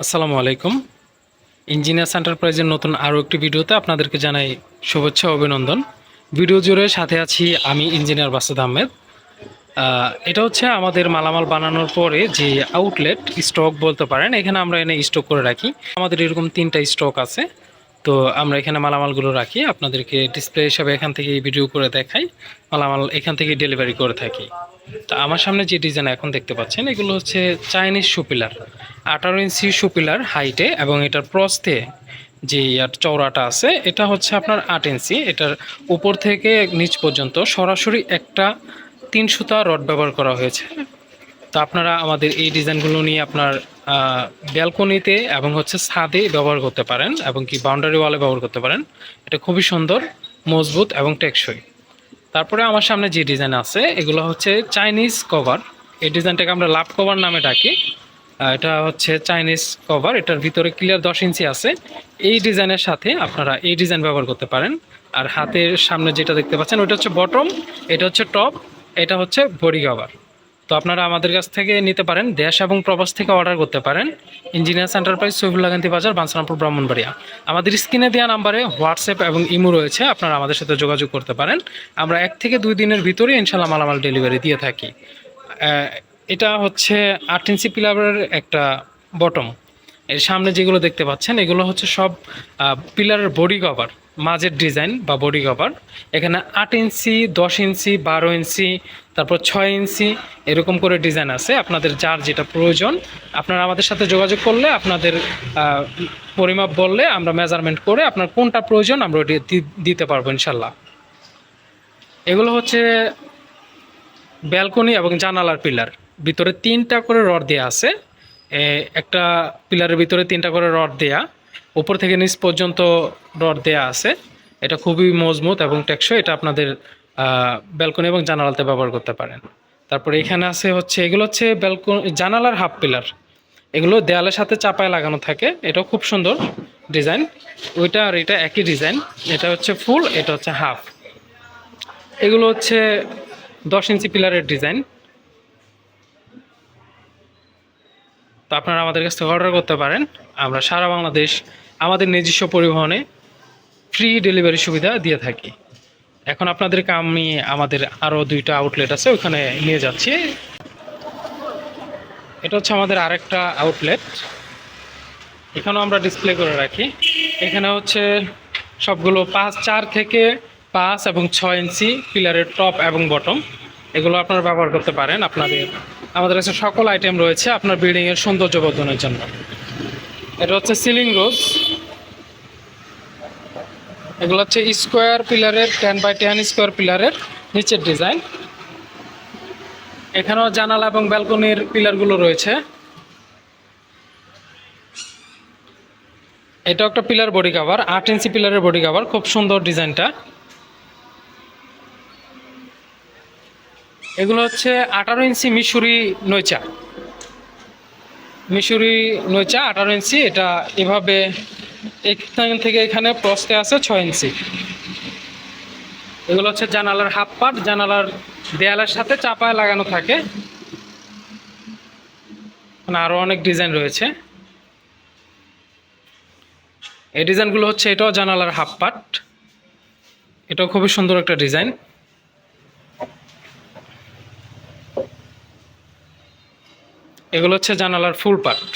আসসালামু আলাইকুম। ইঞ্জিনিয়ার্স এন্টারপ্রাইজের নতুন আরও একটি ভিডিওতে আপনাদেরকে জানাই শুভেচ্ছা ও অভিনন্দন। ভিডিও জুড়ে সাথে আছি আমি ইঞ্জিনিয়ার বাসেদ আহমেদ। এটা হচ্ছে আমাদের মালামাল বানানোর পরে যে আউটলেট স্টক বলতে পারেন, এখানে আমরা এনে স্টক করে রাখি। আমাদের এরকম 3টা স্টক আছে, তো আমরা এখানে মালামালগুলো রাখি, আপনাদেরকে ডিসপ্লে হিসাবে এখান থেকে ভিডিও করে দেখাই। মালামাল এখান থেকে ডেলিভারি করে থাকি। তো আমার সামনে যে ডিজাইন এখন দেখতে পাচ্ছেন, এগুলো হচ্ছে চাইনিজ সুপিলার, 18 ইঞ্চি সুপিলার হাইটে, এবং এটার প্রস্থে যে চওড়াটা আছে এটা হচ্ছে আপনার 8 ইঞ্চি। এটার উপর থেকে নিচ পর্যন্ত সরাসরি একটা 3 সুতা রড ব্যবহার করা হয়েছে। তো আপনারা আমাদের এই ডিজাইনগুলো নিয়ে আপনার ব্যালকনিতে এবং হচ্ছে ছাদে ব্যবহার করতে পারেন, এবং কি বাউন্ডারি ওয়ালে ব্যবহার করতে পারেন। এটা খুবই সুন্দর, মজবুত এবং টেকসই। তারপরে আমার সামনে যে ডিজাইন আছে এগুলো হচ্ছে চাইনিজ কভার। এই ডিজাইনটাকে আমরা লাভ কভার নামে ডাকি। এটা হচ্ছে চাইনিজ কভার, এটার ভিতরে ক্লিয়ার 10 ইঞ্চি আছে। এই ডিজাইনের সাথে আপনারা এই ডিজাইন ব্যবহার করতে পারেন। আর হাতের সামনে যেটা দেখতে পাচ্ছেন ওটা হচ্ছে বটম, এটা হচ্ছে টপ, এটা হচ্ছে বডি কভার। তো আপনারা আমাদের কাছ থেকে নিতে পারেন, দেশ এবং প্রবাস থেকে অর্ডার করতে পারেন। ইঞ্জিনিয়ার্স এন্টারপ্রাইজ, সৈফুল্লাকান্তি বাজার, বাঞ্ছারামপুর, ব্রাহ্মণবাড়িয়া। আমাদের স্ক্রিনে দেওয়া নাম্বারে হোয়াটসঅ্যাপ এবং ইমো রয়েছে, আপনারা আমাদের সাথে যোগাযোগ করতে পারেন। আমরা 1 থেকে 2 দিনের ভিতরে ইনশাল্লাহ মালামাল ডেলিভারি দিয়ে থাকি। এটা হচ্ছে 8 ইঞ্চি পিলারের একটা বটম। এর সামনে যেগুলো দেখতে পাচ্ছেন এগুলো হচ্ছে সব পিলারের বডি কভার, মাঝের ডিজাইন বা বডি কভার। এখানে 8 ইঞ্চি, 10 ইঞ্চি, 12 ইঞ্চি, তারপর 6 ইঞ্চি, এরকম করে ডিজাইন আছে। আপনাদের যার যেটা প্রয়োজন আপনারা আমাদের সাথে যোগাযোগ করলে, আপনাদের পরিমাপ বললে আমরা মেজারমেন্ট করে আপনার কোনটা প্রয়োজন আমরা দিতে পারবো ইনশাল্লাহ। এগুলো হচ্ছে ব্যালকনি এবং জানালার পিলার। ভিতরে 3টা করে রড দেওয়া আছে। একটা পিলারের ভিতরে 3টা করে রড দেয়া, উপর থেকে নিচ পর্যন্ত রড দেয়া আছে। এটা খুবই মজবুত এবং টেকসই। এটা আপনাদের ব্যালকনি এবং জানালাতে ব্যবহার করতে পারেন। তারপরে এখানে আছে হচ্ছে এগুলো হচ্ছে ব্যালকনি জানালার হাফ পিলার। এগুলো দেয়ালের সাথে চাপায় লাগানো থাকে। এটাও খুব সুন্দর ডিজাইন। ওইটা আর এটা একই ডিজাইন। এটা হচ্ছে ফুল, এটা হচ্ছে হাফ। এগুলো হচ্ছে 10 ইঞ্চি পিলারের ডিজাইন। তো আপনারা আমাদের কাছ থেকে অর্ডার করতে পারেন। আমরা সারা বাংলাদেশ আমাদের নিজস্ব পরিবহনে ফ্রি ডেলিভারি সুবিধা দিয়ে থাকি। এখন আপনাদেরকে আমি আমাদের আরও 2টা আউটলেট আছে ওখানে নিয়ে যাচ্ছি। এটা হচ্ছে আমাদের আরেকটা আউটলেট, এখানেও আমরা ডিসপ্লে করে রাখি। এখানে হচ্ছে সবগুলো 4 থেকে 5 এবং 6 ইঞ্চি পিলারের টপ এবং বটম। এগুলো আপনারা ব্যবহার করতে পারেন। আমাদের কাছে সকল আইটেম রয়েছে আপনার বিল্ডিংয়ের সৌন্দর্য বর্ধনের জন্য। এটা হচ্ছে সিলিং রোজ। এগুলো হচ্ছে স্কোয়ার পিলারের 10x10 স্কোয়ার পিলারের নিচের ডিজাইন। এখানেও জানালা এবং ব্যালকনির পিলারগুলো রয়েছে। এটাও একটা পিলার বডি কভার, 8 ইঞ্চি পিলারের বডি কভার, খুব সুন্দর ডিজাইনটা। এগুলো হচ্ছে 18 ইঞ্চি মিশরি নৈচা। মিশরি নৈচা 18 ইঞ্চি। এটা এভাবে এখান থেকে এখানে প্রস্থে আছে 6 ইঞ্চি। এগুলো হচ্ছে জানালার হাফ পার্ট, জানালার দেয়ালের সাথে চাপায় লাগানো থাকে। আরও অনেক ডিজাইন রয়েছে। এই ডিজাইনগুলো হচ্ছে এটাও জানালার হাফ পার্ট। এটাও খুবই সুন্দর একটা ডিজাইন। এগুলো হচ্ছে জানালার ফুল পার্ট।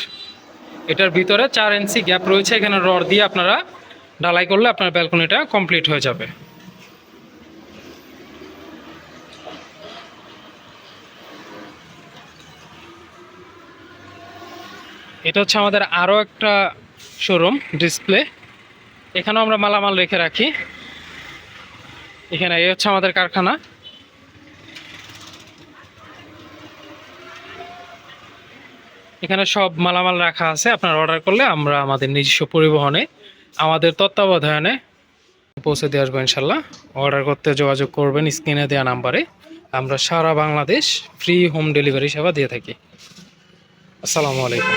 এটার ভিতরে 4 ইঞ্চি গ্যাপ রয়েছে, এখানে রড দিয়ে আপনারা ঢালাই করলে আপনার ব্যালকনিটা কমপ্লিট হয়ে যাবে। এটা হচ্ছে আমাদের আরও একটা শোরুম ডিসপ্লে, এখানেও আমরা মালামাল রেখে রাখি। এখানে এই হচ্ছে আমাদের কারখানা। এখানে সব মালামাল রাখা আছে, আপনারা অর্ডার করলে আমরা আমাদের নিজস্ব পরিবহনে আমাদের তত্ত্বাবধানে পৌঁছে দিয়ে আসবো ইনশাল্লাহ। অর্ডার করতে যোগাযোগ করবেন স্ক্রিনে দেওয়া নাম্বারে। আমরা সারা বাংলাদেশ ফ্রি হোম ডেলিভারি সেবা দিয়ে থাকি। আসসালামু আলাইকুম।